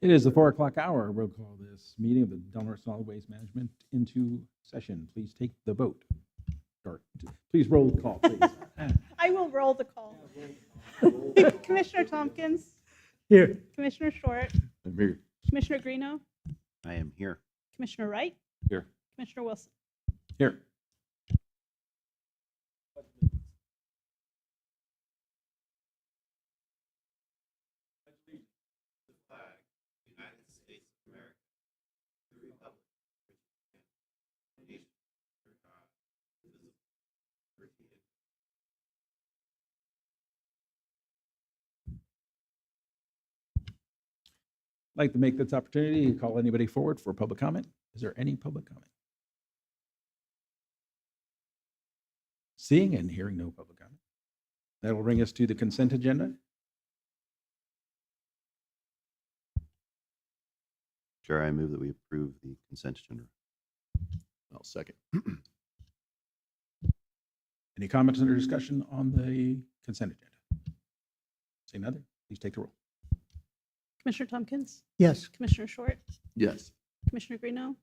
It is the 4 o'clock hour. We'll call this meeting of the Del Norte Solid Waste Management into session. Please take the vote. Or please roll the call, please. I will roll the call. Commissioner Tompkins, Here. Commissioner Short, I'm here. Commissioner Greeno, I am here. Commissioner Wright, Here. Commissioner Wilson. Here. I'd like to make this opportunity to call anybody forward for public comment. Is there any public comment? Seeing and hearing no public comment. That will bring us to the consent agenda. Chair, I move that we approve the consent agenda. I'll second. Any comments or discussion on the consent agenda? Say nothing. Please take the roll. Commissioner Tompkins, Yes. Commissioner Short, Yes. Commissioner Greeno,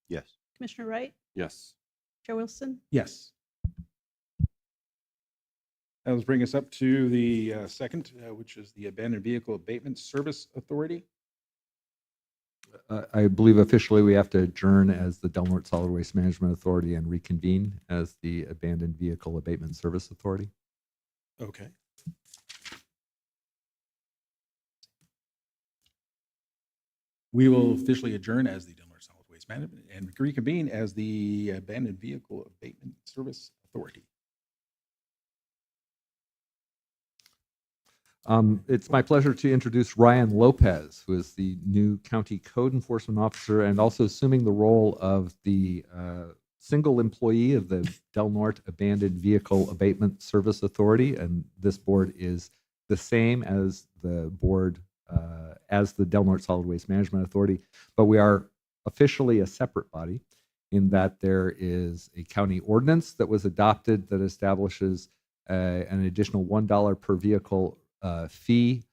Yes. Commissioner Wright, Yes. Chair Wilson. Yes. That will bring us up to the second, which is the Abandoned Vehicle Abatement Service Authority. I believe officially we have to adjourn as the Del Norte Solid Waste Management Authority and reconvene as the Abandoned Vehicle Abatement Service Authority. Okay. We will officially adjourn as the Del Norte Solid Waste Management and reconvene as the Abandoned Vehicle Abatement Service Authority. It's my pleasure to introduce Ryan Lopez, who is the new County Code Enforcement Officer and also assuming the role of the single employee of the Del Norte Abandoned Vehicle Abatement Service Authority. And this board is the same as the board as the Del Norte Solid Waste Management Authority, but we are officially a separate body in that there is a county ordinance that was adopted that establishes an additional $1 per vehicle fee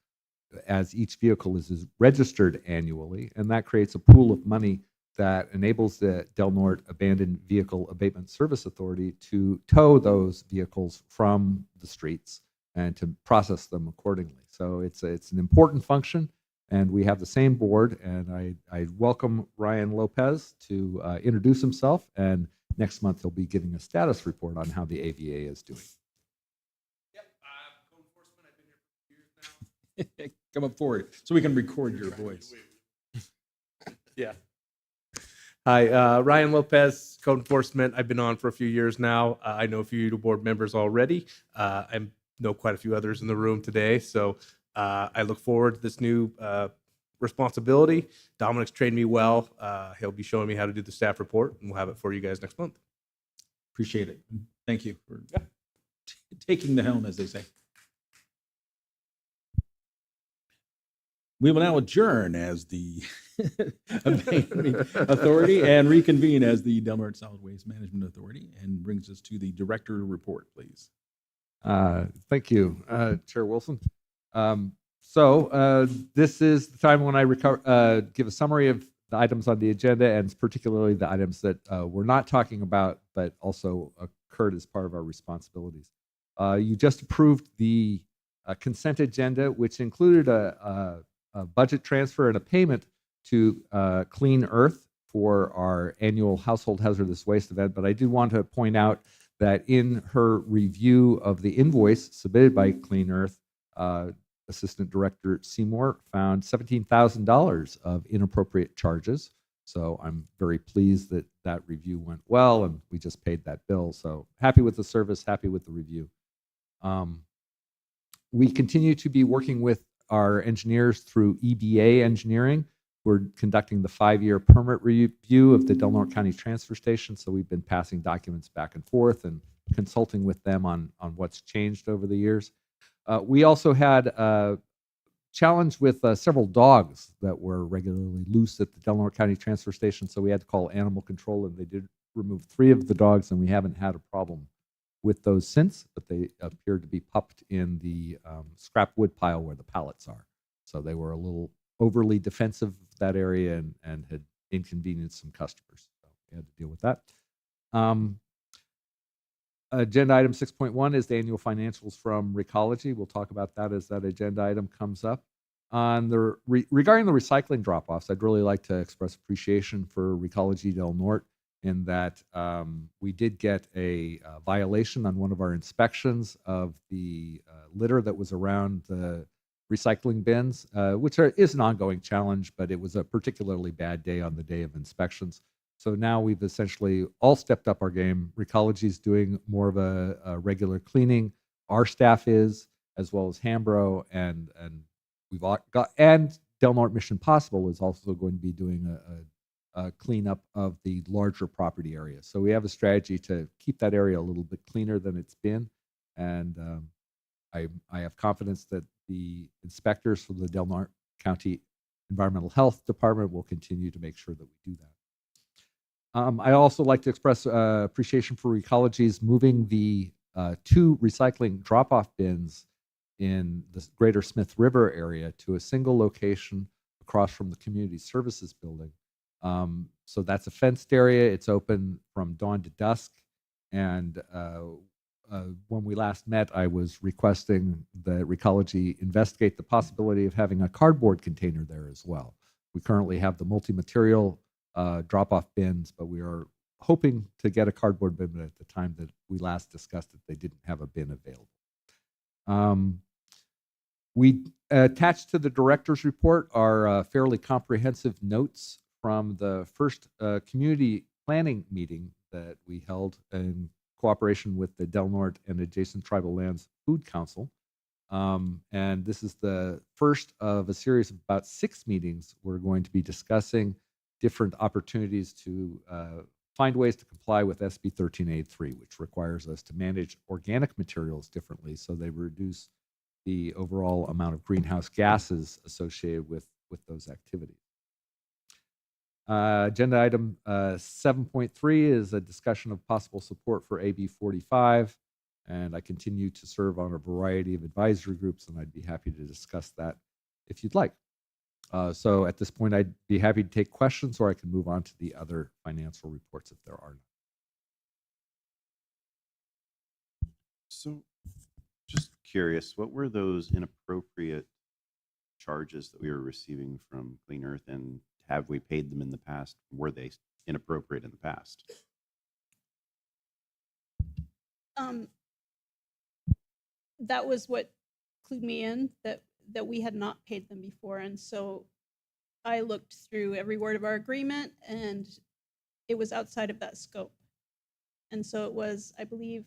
as each vehicle is registered annually, and that creates a pool of money that enables the Del Norte Abandoned Vehicle Abatement Service Authority to tow those vehicles from the streets and to process them accordingly. So it's an important function, and we have the same board, and I welcome Ryan Lopez to introduce himself, and next month he'll be giving a status report on how the AVA is doing. Yep, code enforcement, I've been here for 2 years now. Come up forward so we can record your voice. Yeah. Hi, Ryan Lopez, code enforcement. I've been on for a few years now. I know a few of the board members already. I know quite a few others in the room today. So I look forward to this new responsibility. Dominic's trained me well. He'll be showing me how to do the staff report, and we'll have it for you guys next month. Appreciate it. Thank you for taking the helm, as they say. We will now adjourn as the Abandoned Authority and reconvene as the Del Norte Solid Waste Management Authority, and brings us to the director report, please. Thank you, Chair Wilson. This is the time when I give a summary of the items on the agenda, and particularly the items that we're not talking about, but also occurred as part of our responsibilities. You just approved the consent agenda, which included a budget transfer and a payment to Clean Earth for our annual household hazardous waste event. But I did want to point out that in her review of the invoice submitted by Clean Earth, Assistant Director Seymour found $17,000 of inappropriate charges. So I'm very pleased that that review went well, and we just paid that bill. So happy with the service, happy with the review. We continue to be working with our engineers through EBA Engineering. We're conducting the 5-year permit review of the Del Norte County Transfer Station. So we've been passing documents back and forth and consulting with them on what's changed over the years. We also had a challenge with several dogs that were regularly loose at the Del Norte County Transfer Station. So we had to call animal control, and they did remove 3 of the dogs, and we haven't had a problem with those since, but they appeared to be pupped in the scrap wood pile where the pallets are. So they were a little overly defensive of that area and had inconvenienced some customers. So we had to deal with that. Agenda item 6.1 is the annual financials from Recology. We'll talk about that as that agenda item comes up. On the regarding the recycling drop-offs, I'd really like to express appreciation for Recology Del Norte in that we did get a violation on one of our inspections of the litter that was around the recycling bins, which is an ongoing challenge, but it was a particularly bad day on the day of inspections. So now we've essentially all stepped up our game. Recology is doing more of a regular cleaning. Our staff is, as well as Hambro, and we've all got, and Del Norte Mission Possible is also going to be doing a cleanup of the larger property area. So we have a strategy to keep that area a little bit cleaner than it's been, and I have confidence that the inspectors from the Del Norte County Environmental Health Department will continue to make sure that we do that. I also like to express appreciation for Recology's moving the 2 recycling drop-off bins in the greater Smith River area to a single location across from the Community Services Building. So that's a fenced area. It's open from dawn to dusk. And when we last met, I was requesting that Recology investigate the possibility of having a cardboard container there as well. We currently have the multi-material drop-off bins, but we are hoping to get a cardboard bin, but at the time that we last discussed it, they didn't have a bin available. We attached to the director's report are fairly comprehensive notes from the first community planning meeting that we held in cooperation with the Del Norte and Adjacent Tribal Lands Food Council. And this is the first of a series of about 6 meetings. We're going to be discussing different opportunities to find ways to comply with SB 1383, which requires us to manage organic materials differently so they reduce the overall amount of greenhouse gases associated with those activities. Agenda item 7.3 is a discussion of possible support for AB 45, and I continue to serve on a variety of advisory groups, and I'd be happy to discuss that if you'd like. So at this point, I'd be happy to take questions, or I can move on to the other financial reports if there are none. So just curious, what were those inappropriate charges that we were receiving from Clean Earth, and have we paid them in the past? Were they inappropriate in the past? That was what clued me in, that we had not paid them before. And so I looked through every word of our agreement, and it was outside of that scope. And so it was, I believe,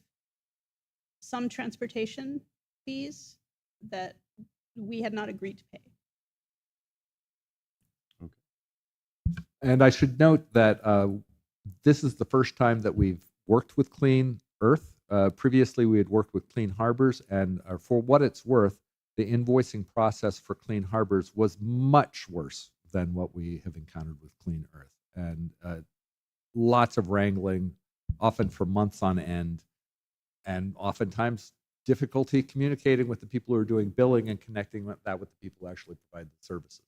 some transportation fees that we had not agreed to pay. And I should note that this is the first time that we've worked with Clean Earth. Previously, we had worked with Clean Harbors, and for what it's worth, the invoicing process for Clean Harbors was much worse than what we have encountered with Clean Earth. And lots of wrangling, often for months on end, and oftentimes difficulty communicating with the people who are doing billing and connecting that with the people who actually provide the services.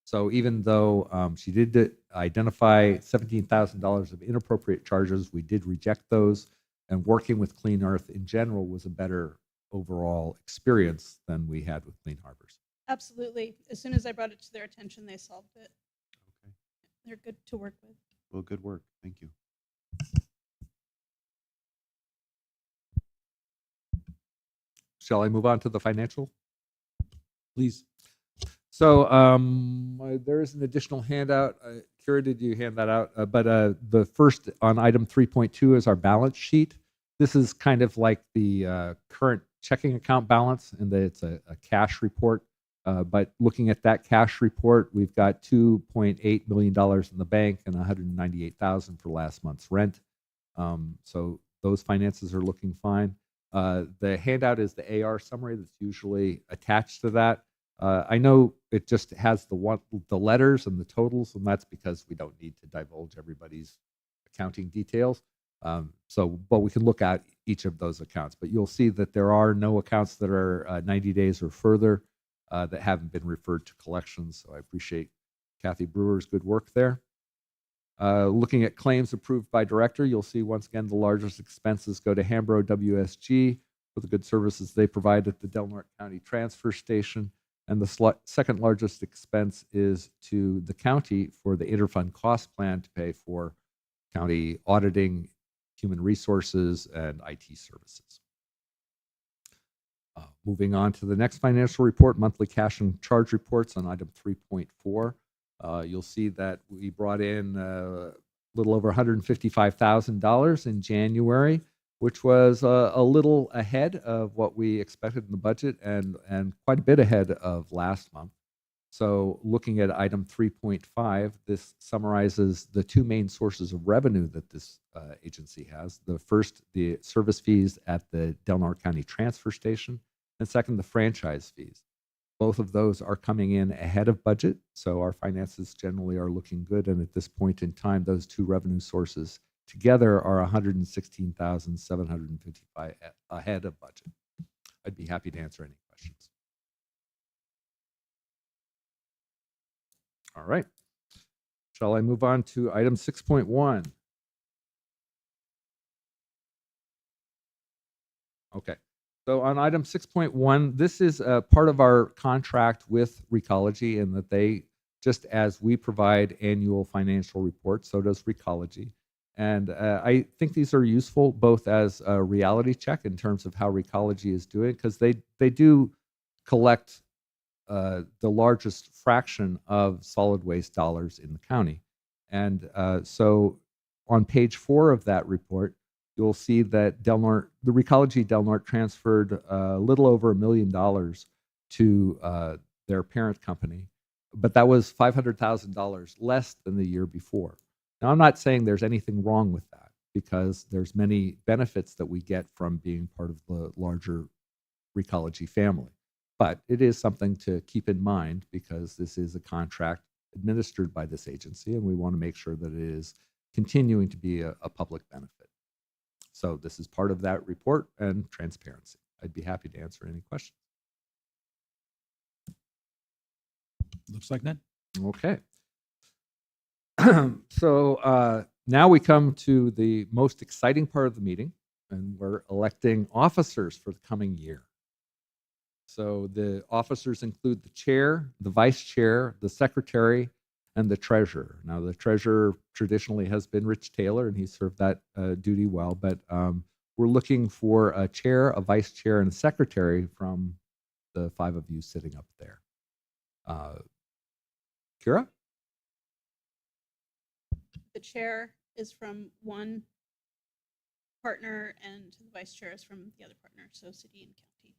So even though she did identify $17,000 of inappropriate charges, we did reject those, and working with Clean Earth in general was a better overall experience than we had with Clean Harbors. Absolutely. As soon as I brought it to their attention, they solved it. Okay. They're good to work with. Well, good work. Thank you. Shall I move on to the financial? Please. So there is an additional handout. Kira, did you hand that out? But the first on item 3.2 is our balance sheet. This is kind of like the current checking account balance, and that it's a cash report. But looking at that cash report, we've got $2.8 million in the bank and $198,000 for last month's rent. So those finances are looking fine. The handout is the AR summary that's usually attached to that. I know it just has the letters and the totals, and that's because we don't need to divulge everybody's accounting details. But we can look at each of those accounts. But you'll see that there are no accounts that are 90 days or further. that haven't been referred to collections. So I appreciate Kathy Brewer's good work there. Looking at claims approved by director, you'll see once again the largest expenses go to Hambro WSG for the good services they provide at the Del Norte County Transfer Station. And the second largest expense is to the county for the interfund cost plan to pay for county auditing, human resources, and IT services. Moving on to the next financial report, monthly cash and charge reports on item 3.4. You'll see that we brought in a little over $155,000 in January, which was a little ahead of what we expected in the budget and quite a bit ahead of last month. So looking at item 3.5, this summarizes the two main sources of revenue that this agency has. The first, the service fees at the Del Norte County Transfer Station, and second, the franchise fees. Both of those are coming in ahead of budget, so our finances generally are looking good. And at this point in time, those two revenue sources together are $116,755 ahead of budget. I'd be happy to answer any questions. All right. Shall I move on to item 6.1? Okay. So on item 6.1, this is a part of our contract with Recology in that they, just as we provide annual financial reports, so does Recology. And I think these are useful both as a reality check in terms of how Recology is doing, because they do collect the largest fraction of solid waste dollars in the county. And so on page 4 of that report, you'll see that Del Norte, the Recology Del Norte transferred a little over $1 million to their parent company, but that was $500,000 less than the year before. Now, I'm not saying there's anything wrong with that, because there's many benefits that we get from being part of the larger Recology family. But it is something to keep in mind, because this is a contract administered by this agency, and we want to make sure that it is continuing to be a public benefit. So this is part of that report and transparency. I'd be happy to answer any questions. Looks like that. Okay. So now we come to the most exciting part of the meeting, and we're electing officers for the coming year. So the officers include the chair, the vice chair, the secretary, and the treasurer. Now, the treasurer traditionally has been Rich Taylor, and he served that duty well, but we're looking for a chair, a vice chair, and a secretary from the 5 of you sitting up there. Kira? The chair is from one partner and the vice chair is from the other partner, so city and county.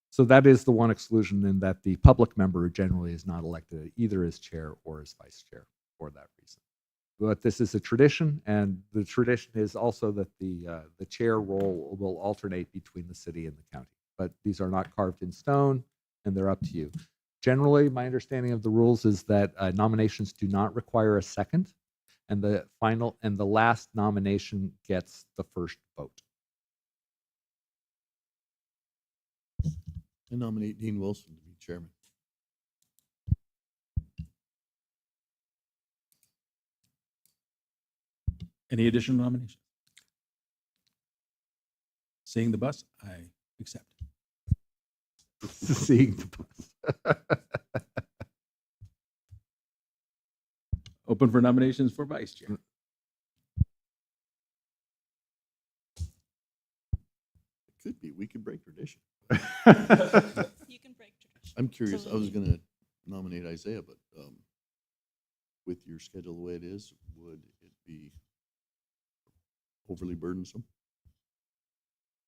So that is the one exclusion, in that the public member generally is not elected either as chair or as vice chair for that reason. But this is a tradition, and the tradition is also that the chair role will alternate between the city and the county. But these are not carved in stone, and they're up to you. Generally, my understanding of the rules is that nominations do not require a second, and the final and the last nomination gets the first vote. I nominate Dean Wilson to be chairman. Any additional nominations? Seeing the bus, I accept. Seeing the bus. Open for nominations for vice chair. It could be. We could break tradition. You can break tradition. I'm curious. I was Absolutely. going to nominate Isaiah, but with your schedule the way it is, would it be overly burdensome?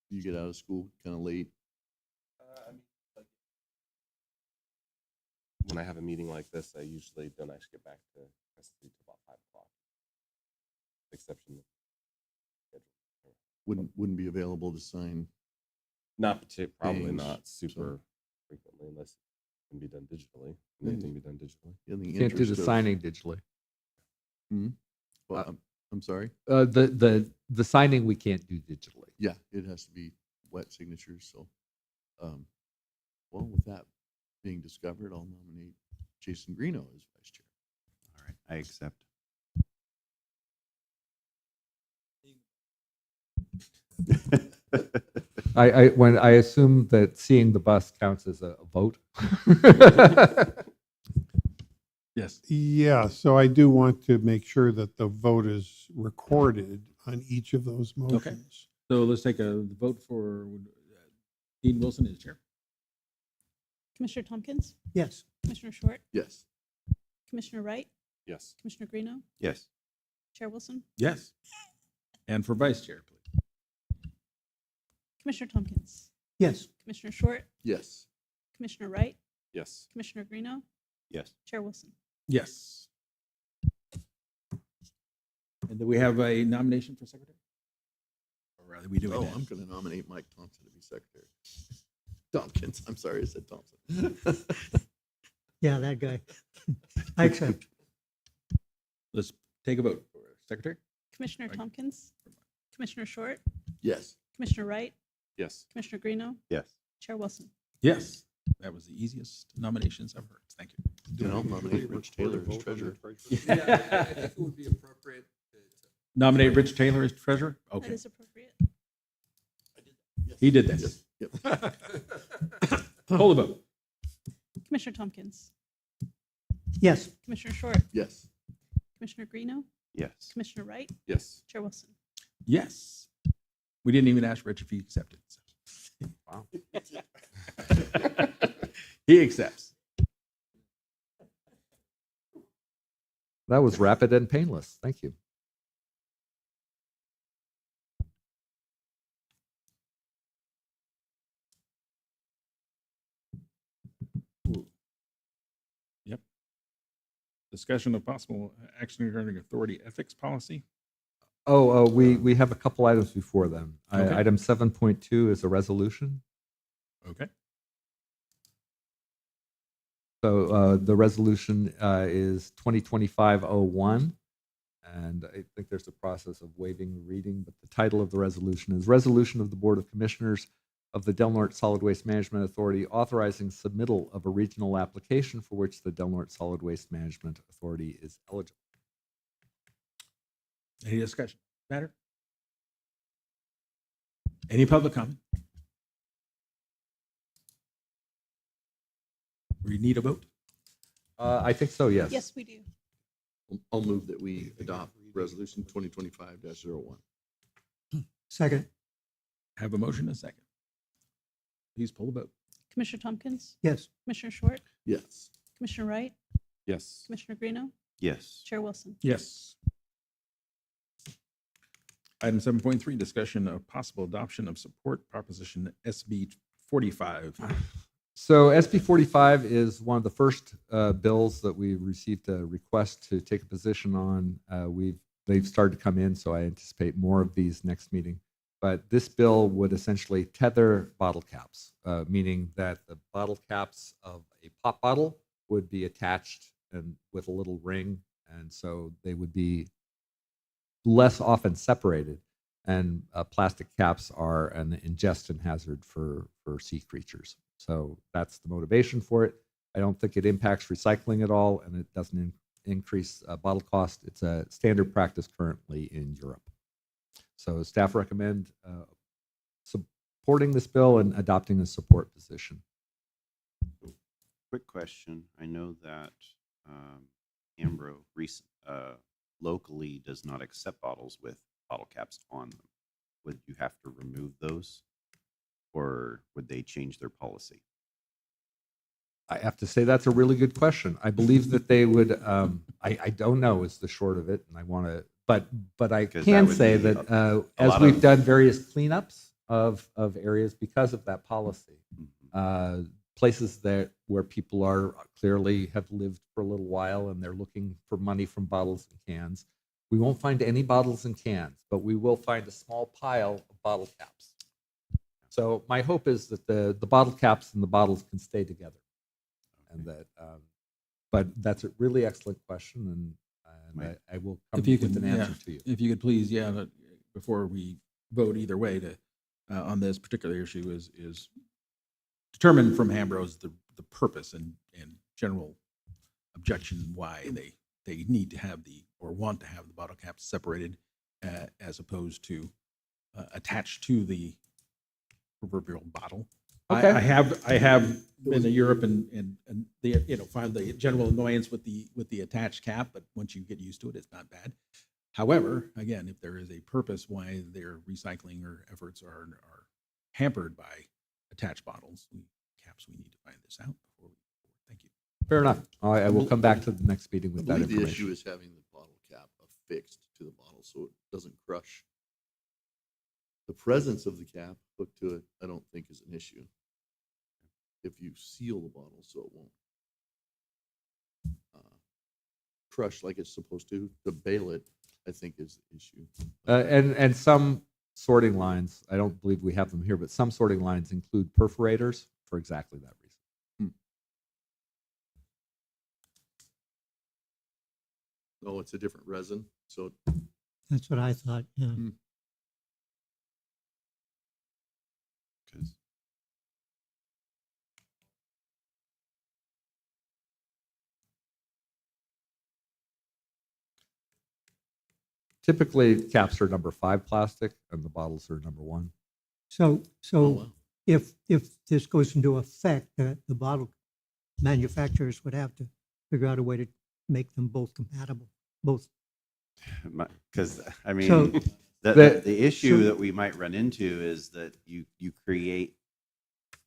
You get out of school kind of late. When I have a meeting like this, I usually don't actually get back to custody until about 5 o'clock. Exception. Wouldn't be available to sign. Probably Things, not so- super frequently, unless it can be done digitally. Can anything be done digitally? In the Can't do the interest of- signing digitally. Well, I'm sorry. The signing we can't do digitally. Yeah, it has to be wet signatures. So Well, with that being discovered, I'll nominate Jason Greeno as vice chair. All right, I accept. When I assume that seeing the bus counts as a vote. Yes. Yeah, so I do want to make sure that the vote is recorded on each of those motions. So let's take a vote for Dean Wilson as chair. Commissioner Tompkins, Yes. Commissioner Short, Yes. Commissioner Wright, Yes. Commissioner Greeno, Yes. Chair Wilson, Yes. And for vice chair, please. Commissioner Tompkins, Yes. Commissioner Short, Yes. Commissioner Wright, Yes. Commissioner Greeno, Yes. Chair Wilson. Yes. And do we have a nomination for secretary? Or rather, we do Oh, it I'm now. going to nominate Mike Thompson to be secretary. Tompkins, I'm sorry, I said Thompson. Yeah, that guy. I accept. Let's take a vote for secretary. Commissioner Right. Tompkins, Commissioner Short, Yes. Commissioner Wright, Yes. Commissioner Greeno, Yes. Chair Wilson. Yes. That was the easiest nominations I've heard. Thank you. Then I'll nominate Rich Taylor as treasurer. I think it would be appropriate Nominate Rich Taylor as treasurer? That Okay. is appropriate. He did this. Yep. Hold the vote. Commissioner Tompkins, Yes. Commissioner Short, Yes. Commissioner Greeno, Yes. Commissioner Wright, Yes. Chair Wilson. Yes. We didn't even ask Rich if he accepted. So. Wow. He accepts. That was rapid and painless. Thank you. Yep. Discussion of possible action regarding authority ethics policy. We have a couple items before them. Okay. Item 7.2 is a resolution. Okay. So the resolution is 2025-01, and I think there's a process of waiving the reading, but the title of the resolution is Resolution of the Board of Commissioners of the Del Norte Solid Waste Management Authority authorizing submittal of a regional application for which the Del Norte Solid Waste Management Authority is eligible. Any discussion? Matter? Any public comment? We need a vote? I think so, yes. Yes, we do. I'll move that we adopt resolution 2025-01. Second. Have a motion and a second. Please pull the vote. Commissioner Tompkins, Yes. Commissioner Short, Yes. Commissioner Wright, Yes. Commissioner Greeno, Yes. Chair Wilson. Yes. Item 7.3, discussion of possible adoption of support proposition SB 45. So SB 45 is one of the first bills that we received a request to take a position on. They've started to come in, so I anticipate more of these next meeting. But this bill would essentially tether bottle caps, meaning that the bottle caps of a pop bottle would be attached and with a little ring, and so they would be less often separated. And plastic caps are an ingestion hazard for sea creatures. So that's the motivation for it. I don't think it impacts recycling at all, and it doesn't increase bottle cost. It's a standard practice currently in Europe. So staff recommend supporting this bill and adopting a support position. Quick question. I know that Ambro locally does not accept bottles with bottle caps on them. Would you have to remove those, or would they change their policy? I have to say that's a really good question. I believe that they would. I don't know is the short of it, and I want to, but I Because that can would say be that a as lot we've of- done various cleanups of areas because of that policy, places where people are clearly have lived for a little while and they're looking for money from bottles and cans. We won't find any bottles and cans, but we will find a small pile of bottle caps. So my hope is that the bottle caps and the bottles can stay together, and that. But that's a really excellent question, and Right. I will come If you with could, an answer to you. If you could please, before we vote either way on this particular issue is determine from Hambros the purpose and general objection why they need to have or want to have the bottle caps separated as opposed to attached to the proverbial bottle. Okay. I have been to Europe and the find the general annoyance with the attached cap, but once you get used to it, it's not bad. However, again, if there is a purpose why their recycling or efforts are hampered by attached bottles, caps, we need to find this out before we. Thank you. Fair enough. I will come back to the next meeting I with that believe the issue information. is having the bottle cap affixed to the bottle so it doesn't crush. The presence of the cap hooked to it, I don't think is an issue. If you seal the bottle so it won't crush like it's supposed to bail it, I think is the issue. And some sorting lines, I don't believe we have them here, but some sorting lines include perforators for exactly that reason. Oh, it's a different resin, so That's what I thought, yeah. 'Cause Typically, caps are number 5 plastic and the bottles are number 1. So, oh, wow. if this goes into effect, the bottle manufacturers would have to figure out a way to make them both compatible, both. Because I mean, So- the issue so- that we might run into is that you create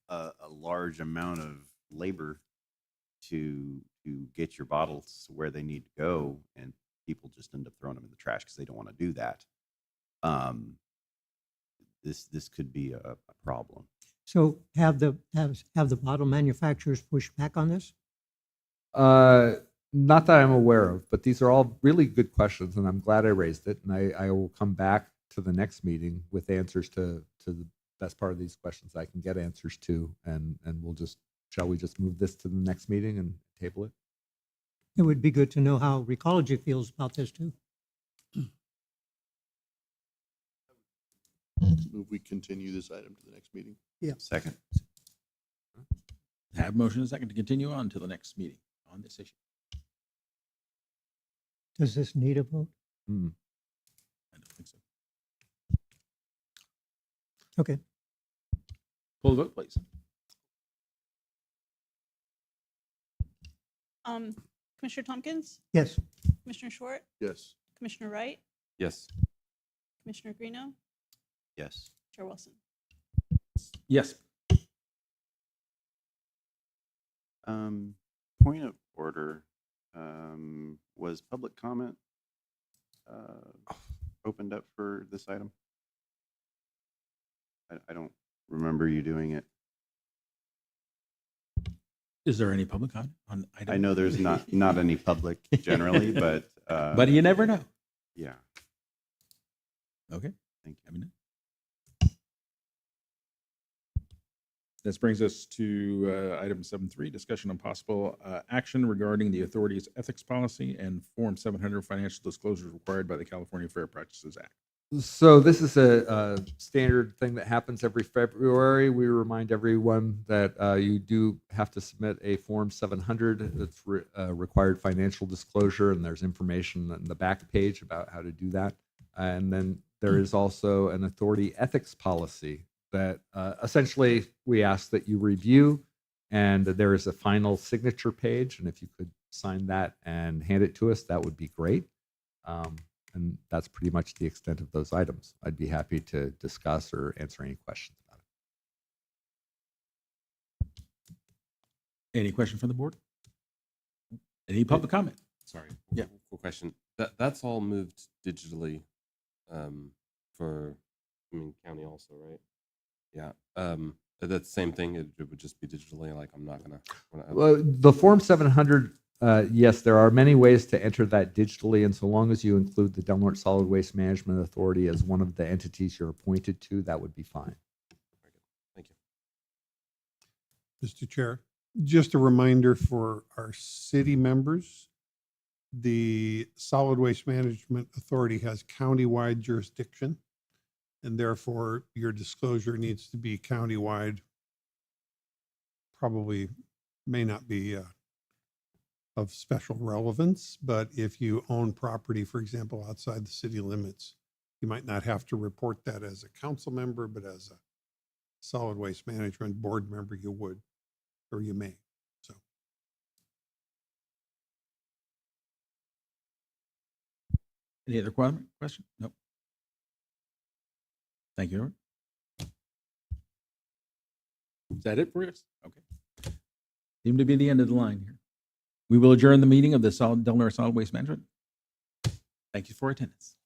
a large amount of labor to get your bottles where they need to go, and people just end up throwing them in the trash because they don't want to do that. This could be a problem. So have the bottle manufacturers push back on this? Not that I'm aware of, but these are all really good questions, and I'm glad I raised it. And I will come back to the next meeting with answers to the best part of these questions I can get answers to, and shall we just move this to the next meeting and table it? It would be good to know how Recology feels about this too. Move we continue this item to the next meeting. Second, Have motion and second to continue on to the next meeting on this issue. Does this need a vote? Hmm. I don't think so. Okay. Pull the vote, please. Commissioner Tompkins, Yes. Commissioner Short, Yes. Commissioner Wright, Yes. Commissioner Greeno, yes. Chair Wilson. Yes. Point of order. Was public comment opened up for this item? I don't remember you doing it. Is there any public on item? I know there's not any public generally, but But you never know. yeah. Okay. Thank you. Let me know. This brings us to item 7.3, discussion on possible action regarding the authority's ethics policy and Form 700 financial disclosures required by the California Fair Practices Act. So this is a standard thing that happens every February. We remind everyone that you do have to submit a Form 700 that's required financial disclosure, and there's information on the back page about how to do that. And then there is also an authority ethics policy that essentially we ask that you review, and there is a final signature page. And if you could sign that and hand it to us, that would be great. And that's pretty much the extent of those items. I'd be happy to discuss or answer any questions about it. Any question from the board? Any public comment? Sorry. Yeah. Quick question. That's all moved digitally for, county also, right? Yeah. That's the same thing. It would just be digitally. Like we're not. Well, the Form 700, yes, there are many ways to enter that digitally, and so long as you include the Del Norte Solid Waste Management Authority as one of the entities you're appointed to, that would be fine. Thank you. Mr. Chair, just a reminder for our city members, the Solid Waste Management Authority has countywide jurisdiction, and therefore your disclosure needs to be countywide. probably may not be of special relevance, but if you own property, for example, outside the city limits, you might not have to report that as a council member, but as a solid waste management board member, you would, or you may. So Any other question? Nope. Thank you, Norm. Is that it for us? Okay. Seem to be the end of the line here. We will adjourn the meeting of the Del Norte Solid Waste Management. Thank you for attendance.